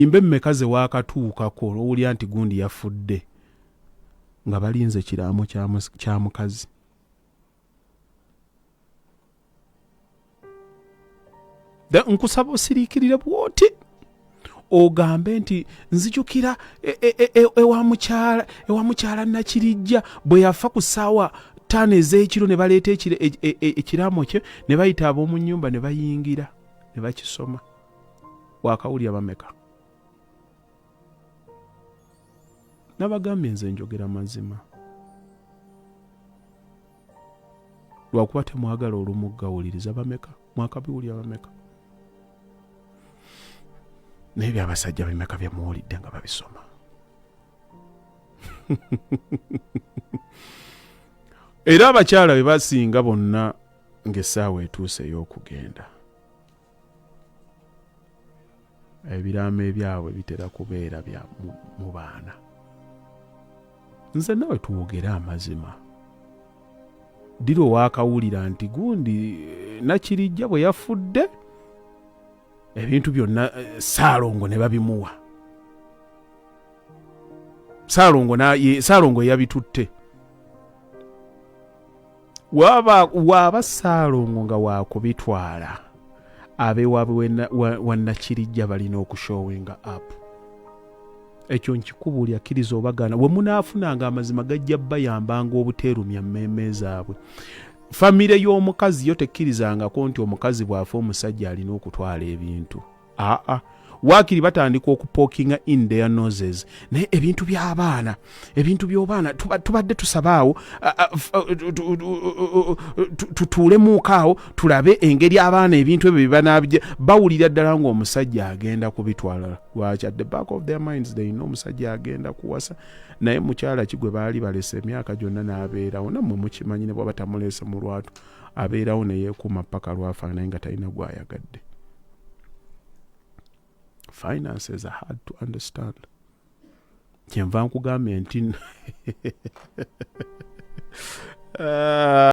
imbe mmekaze wakatuukako olw'olya nti gundi yafudde nga balinze kiraamo kya mukazi. Nkusaba osiriikirire bw'oti ogambe nti nzijukira ewa mukyala Nakirijja bwe yafa ku ssaawa 5 ez'ekiro ne baleeta ekiraamo kye ne bayita ab'omu nnyumba ne bayingira ne bakisoma. Wakawulya bameka? Nabagambye nze njogera mazima. Lwakuba temwagala olumuggawuliriza bameka? Mwakabiwulya bameka? Naye by'abasajja bimeka bye muwulidde nga babisoma? Era abakyala be basinga bonna ng'essaawa etuuse ey'okugenda. Ebiraamo ebyabwe bitera kubeera bya mu baana. Nze nawe tuwogere amazima. Diro waakawulira nti gundi Nakirijja bwe yafudde ebintu byonna Ssaalongo ne babimuwa. Ssaalongo yabitutte. Waaba Ssaalongo nga waakubitwala abeewaabwe wa Nakirijja balina okushowinga up. Ekyo nkikubuulya kkiriza obagaana we munaafunanga amazima gajja bayambanga obuteerumya mmeeme zaabwe. Famire y'omukazi yo tekkirizangako nti omukazi bw'afa omusajja alina okutwala ebintu. Waakiri batandika okupookinga in their noses. Naye ebintu by'abaana tubadde tusabaawo tutuulemuukaawo tulabe engeri abaana ebintu ebyo bye bawulira ddala ng'omusajja agenda kubitwala. Lwaki at the back of their minds they know omusajja agenda kuwasa. Naye mukyala ki gwe baali balese emyaka gyonna n'abeerawo, nammwe mukimanyi ne bw'aba tamuleese mu lwatu abeerawo ne yeekuuma paka lwafa naye nga talina gw'ayagadde. Finances are hard to understand. Kyenva nkugambye nti